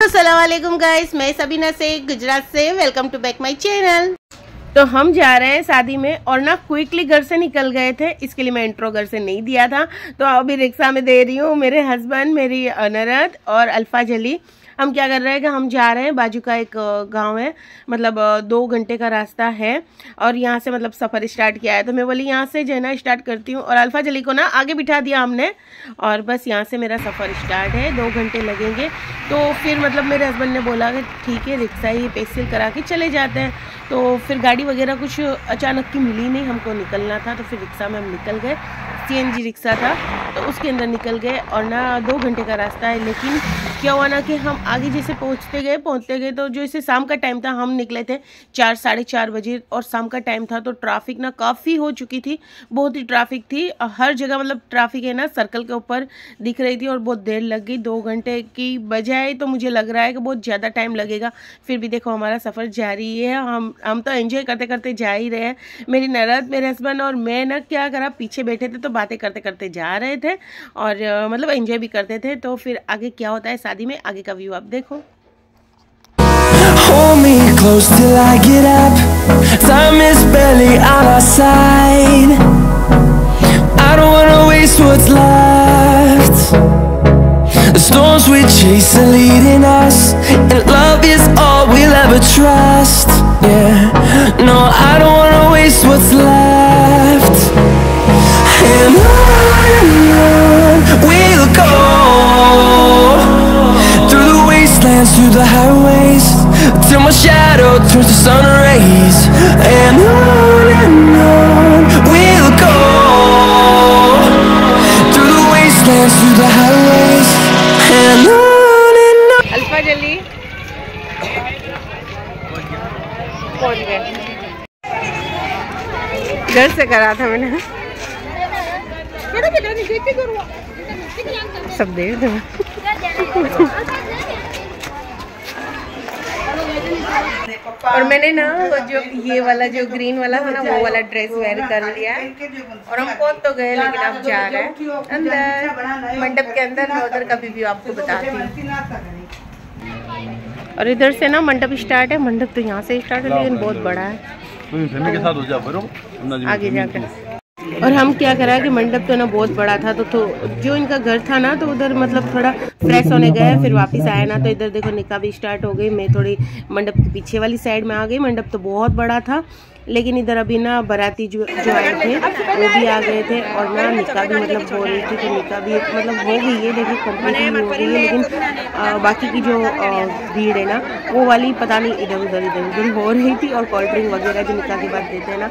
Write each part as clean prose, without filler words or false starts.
अस्सलाम वालेकुम गाइस, मैं सबीना से गुजरात से। Welcome to back my channel. तो हम जा रहे हैं शादी में और ना क्विकली घर से निकल गए थे, इसके लिए मैं इंट्रो घर से नहीं दिया था। तो अभी रिक्शा में दे रही हूँ मेरे हस्बैंड, मेरी ननद और अल्फा जली। हम क्या कर रहे हैं कि हम जा रहे हैं, बाजू का एक गांव है, मतलब 2 घंटे का रास्ता है और यहाँ से मतलब सफ़र स्टार्ट किया है। तो मैं बोली यहाँ से जो है ना स्टार्ट करती हूँ और अल्फा जली को ना आगे बिठा दिया हमने और बस यहाँ से मेरा सफ़र स्टार्ट है। 2 घंटे लगेंगे। तो फिर मतलब मेरे हस्बैंड ने बोला कि ठीक है रिक्शा ही पेसिल करा के चले जाते हैं। तो फिर गाड़ी वगैरह कुछ अचानक की मिली नहीं, हमको निकलना था तो फिर रिक्शा में हम निकल गए। CNG रिक्शा था तो उसके अंदर निकल गए और ना 2 घंटे का रास्ता है। लेकिन क्या हुआ ना कि हम आगे जैसे पहुंचते गए तो जो इसे शाम का टाइम था, हम निकले थे 4 साढ़े 4 बजे और शाम का टाइम था तो ट्रैफिक ना काफ़ी हो चुकी थी, बहुत ही ट्रैफिक थी हर जगह। मतलब ट्रैफिक है ना सर्कल के ऊपर दिख रही थी और बहुत देर लग गई। 2 घंटे की बजाय तो मुझे लग रहा है कि बहुत ज़्यादा टाइम लगेगा। फिर भी देखो हमारा सफ़र जारी है, हम तो एंजॉय करते करते जा ही रहे हैं। मेरी ननद, मेरे हस्बैंड और मैं ना क्या करा, पीछे बैठे थे तो बातें करते करते जा रहे थे और मतलब एंजॉय भी करते थे। तो फिर आगे क्या होता है शादी में, आगे का व्यू आप देखो। Hold me close till I get up. Time is barely on our side. I don't wanna waste what's left. The storms we chase are leading us, and love is all we'll ever trust. Yeah, no, I don't wanna waste what's left. And on we'll go, through the wastelands, through the highways, till my shadow turns to sun rays. And on we'll go, through the wastelands, through the highways, and on. Alpha जली पहुंच गए, घर से करा था मैंने, सब देख दो। और मैंने ना वो जो ये वाला जो ग्रीन वाला था ना वो वाला ड्रेस वेयर कर लिया है और हम पहुंच तो गए, लेकिन अब जा रहे हैं अंदर मंडप के अंदर। मैं उधर का भी आपको बताती हूँ। और इधर से ना मंडप स्टार्ट है, मंडप तो यहाँ से स्टार्ट है लेकिन बहुत बड़ा है आगे जाकर। और हम क्या करा कि मंडप तो ना बहुत बड़ा था तो जो इनका घर था ना तो उधर मतलब थोड़ा फ्रेश होने गए, फिर वापस आए ना तो इधर देखो निकाह भी स्टार्ट हो गई। मैं थोड़ी मंडप के पीछे वाली साइड में आ गई। मंडप तो बहुत बड़ा था लेकिन इधर अभी ना बाराती जो आए थे वो भी आ गए थे और ना निकाह भी मतलब हो रही थी। तो निकाह भी मतलब हो गई है, देखिए कंप्लीट हो गई है, लेकिन बाकी की जो भीड़ है ना वो वाली पता नहीं इधर उधर हो रही थी। और कोल्ड ड्रिंक वगैरह जो निकाह के बाद देते हैं ना,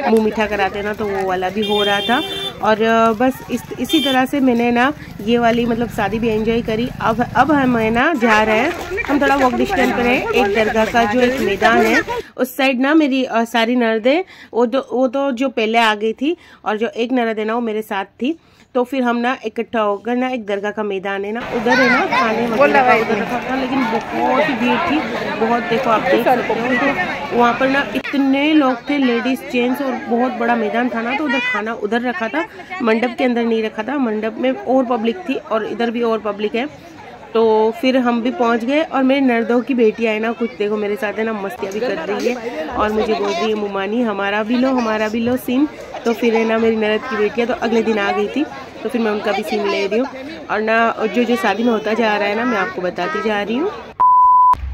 मुँह मीठा कराते हैं ना, तो वो वाला भी हो रहा था। और बस इसी तरह से मैंने ना ये वाली मतलब शादी भी एंजॉय करी। अब हम है ना जा रहे हैं, हम थोड़ा वॉक डिस्टेंस पर है। एक दरगाह का जो एक मैदान है उस साइड ना मेरी सारी ननदें वो तो जो पहले आ गई थी और जो एक ननद है ना वो मेरे साथ थी। तो फिर हम ना इकट्ठा होकर ना एक दरगाह का मैदान है ना उधर है ना खाने वगैरह उधर रखा था, लेकिन बहुत ही भीड़ थी बहुत। देखो आप देख सकते हो तो वहाँ पर ना इतने लोग थे, लेडीज जेंट्स, और बहुत बड़ा मैदान था ना तो उधर खाना उधर रखा था, मंडप के अंदर नहीं रखा था। मंडप में और पब्लिक थी और इधर भी और पब्लिक है। तो फिर हम भी पहुंच गए और मेरे नर्दों की बेटियां है ना कुछ देखो मेरे साथ है ना मस्तियाँ भी कर रही है और मुझे बोल रही है मुमानी हमारा भी लो सीन। तो फिर है ना मेरी ननद की बेटियां तो अगले दिन आ गई थी तो फिर मैं उनका भी सीन ले रही हूँ। और ना जो शादी में होता जा रहा है ना मैं आपको बताती जा रही हूँ।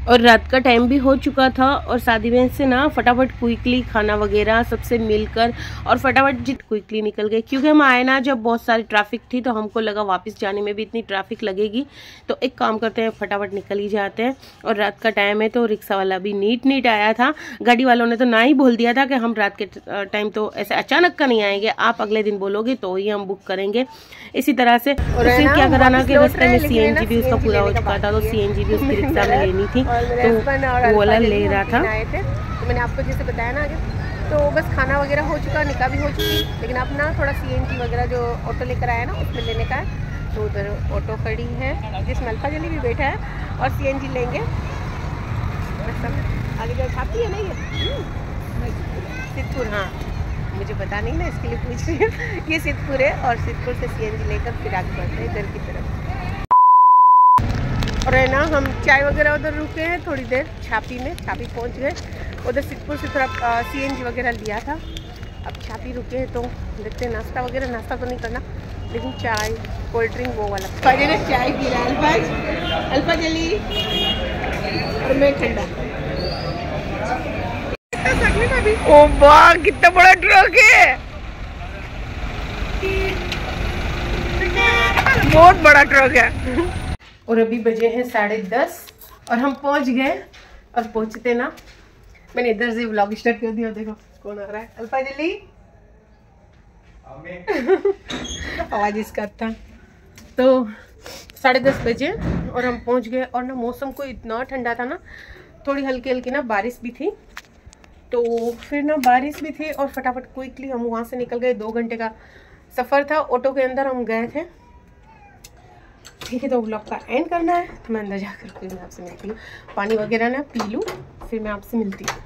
और रात का टाइम भी हो चुका था और शादी में से ना फटाफट क्विकली खाना वगैरह सबसे मिलकर और फटाफट क्विकली निकल गए, क्योंकि हम आए ना जब बहुत सारी ट्रैफिक थी तो हमको लगा वापस जाने में भी इतनी ट्रैफिक लगेगी। तो एक काम करते हैं फटाफट निकल ही जाते हैं। और रात का टाइम है तो रिक्शा वाला भी नीट आया था। गाड़ी वालों ने तो ना ही बोल दिया था कि हम रात के टाइम तो ऐसे अचानक का नहीं आएंगे, आप अगले दिन बोलोगे तो ही हम बुक करेंगे। इसी तरह से फिर क्या कराना कि रास्ते में CNG भी उसका पूरा हो चुका था तो CNG भी उसकी रिक्शा में लेनी थी तो वो वाला ले रहा था। तो मैंने आपको जैसे बताया ना आगे, तो बस खाना वगैरह हो चुका, निकाह भी हो चुकी, लेकिन अब ना थोड़ा CNG वगैरह जो ऑटो लेकर आया ना उसमें लेने का है। तो उधर ऑटो खड़ी है जिसमें अल्फा जली भी बैठा है और CNG लेंगे। आगे जो खाती है ना ये सिद्धपुर, हाँ मुझे पता नहीं ना इसके लिए पूछ रही हूँ। ये सिद्धपुर है और सिद्धपुर से CNG लेकर फिर आगे बढ़ते हैं घर की तरफ। और है ना हम चाय वगैरह उधर रुके हैं थोड़ी देर छापी में, छापी पहुंच गए। उधर सिद्धपुर से थोड़ा CNG वगैरह लिया था। अब छापी रुके हैं तो देखते हैं नाश्ता वगैरह, नाश्ता तो नहीं करना लेकिन चाय कोल्ड ड्रिंक वो वाला। पहले चाय पी रहा है अल्फा जली और मैं ठंडा। ओ वाह कितना बड़ा ट्रक है, बहुत बड़ा ट्रक है। और अभी बजे हैं 10:30 और हम पहुंच गए। और पहुंचते ना मैंने इधर से व्लॉग स्टार्ट कर दिया। देखो कौन आ रहा है, अल्फा जली आवाज इसका था। तो 10:30 बजे और हम पहुंच गए। और ना मौसम को इतना ठंडा था ना, थोड़ी हल्की हल्की ना बारिश भी थी। तो फिर ना बारिश भी थी और फटाफट क्विकली हम वहाँ से निकल गए। 2 घंटे का सफ़र था, ऑटो के अंदर हम गए थे। ठीक है, तो व्लॉग का एंड करना है तो मैं अंदर जाकर फिर मैं आपसे मिलती हूँ। पानी वगैरह ना पी लूँ फिर मैं आपसे मिलती हूँ।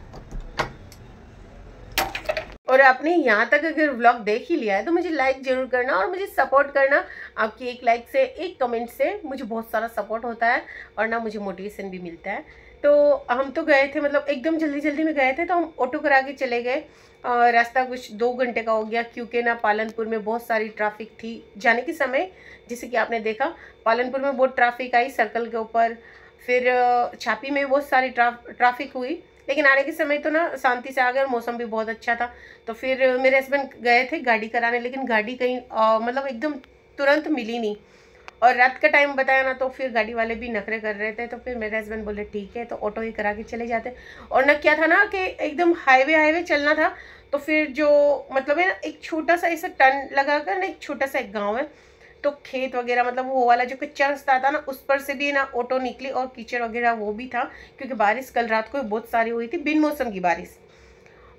और आपने यहाँ तक अगर व्लॉग देख ही लिया है तो मुझे लाइक ज़रूर करना और मुझे सपोर्ट करना। आपकी एक लाइक से, एक कमेंट से मुझे बहुत सारा सपोर्ट होता है और ना मुझे मोटिवेशन भी मिलता है। तो हम तो गए थे, मतलब एकदम जल्दी जल्दी में गए थे, तो हम ऑटो करा के चले गए। रास्ता कुछ 2 घंटे का हो गया क्योंकि ना पालनपुर में बहुत सारी ट्रैफिक थी जाने के समय। जैसे कि आपने देखा पालनपुर में बहुत ट्रैफिक आई सर्कल के ऊपर, फिर छापी में बहुत सारी ट्रैफिक हुई। लेकिन आने के समय तो ना शांति से आ गए और मौसम भी बहुत अच्छा था। तो फिर मेरे हस्बैंड गए थे गाड़ी कराने, लेकिन गाड़ी कहीं मतलब एकदम तुरंत मिली नहीं। और रात का टाइम बताया ना तो फिर गाड़ी वाले भी नखरे कर रहे थे। तो फिर मेरे हस्बैंड बोले ठीक है तो ऑटो ही करा के चले जाते। और ना क्या था ना कि एकदम हाईवे चलना था। तो फिर जो मतलब है ना एक छोटा सा ऐसा टर्न लगा कर ना, एक छोटा सा एक गाँव है, तो खेत वगैरह मतलब वो वाला जो कच्चा रास्ता था ना उस पर से भी ना ऑटो निकली और कीचड़ वगैरह वो भी था क्योंकि बारिश कल रात को बहुत सारी हुई थी, बिन मौसम की बारिश।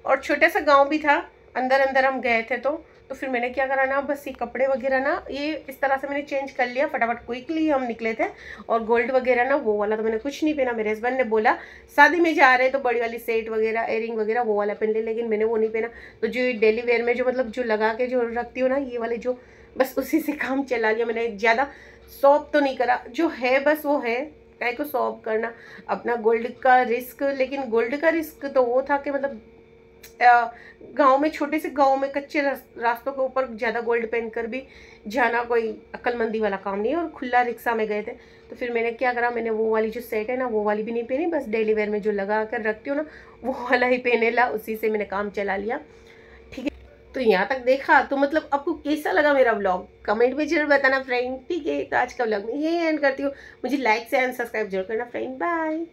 और छोटा सा गांव भी था, अंदर अंदर हम गए थे। तो फिर मैंने क्या करा ना, बस ये कपड़े वगैरह ना ये इस तरह से मैंने चेंज कर लिया, फटाफट क्विकली हम निकले थे। और गोल्ड वगैरह ना वो वाला तो मैंने कुछ नहीं पहना। मेरे हस्बैंड ने बोला शादी में जा रहे तो बड़ी वाली सेट वगैरह एयरिंग वगैरह वो वाला पहन ले, लेकिन मैंने वो नहीं पहना। तो जो डेली वेयर में जो मतलब जो लगा के जो रखती हूँ ना ये वाले जो, बस उसी से काम चला लिया मैंने। ज़्यादा शॉप तो नहीं करा, जो है बस वो है, काय को शॉप करना अपना गोल्ड का रिस्क। लेकिन गोल्ड का रिस्क तो वो था कि मतलब गांव में, छोटे से गांव में कच्चे रास्तों के ऊपर ज़्यादा गोल्ड पहन कर भी जाना कोई अक्लमंदी वाला काम नहीं है। और खुला रिक्शा में गए थे। तो फिर मैंने क्या करा, मैंने वो वाली जो सेट है ना वो वाली भी नहीं पहनी, बस डेली वेयर में जो लगा कर रखती हूँ ना वो वाला ही पहने ला, उसी से मैंने काम चला लिया। ठीक है, तो यहाँ तक देखा तो मतलब आपको कैसा लगा मेरा व्लॉग कमेंट में जरूर बताना फ्रेंड। ठीक है, तो आज का व्लॉग मैं यही एंड करती हूँ। मुझे लाइक से एंड सब्सक्राइब जरूर करना फ्रेंड। बाय।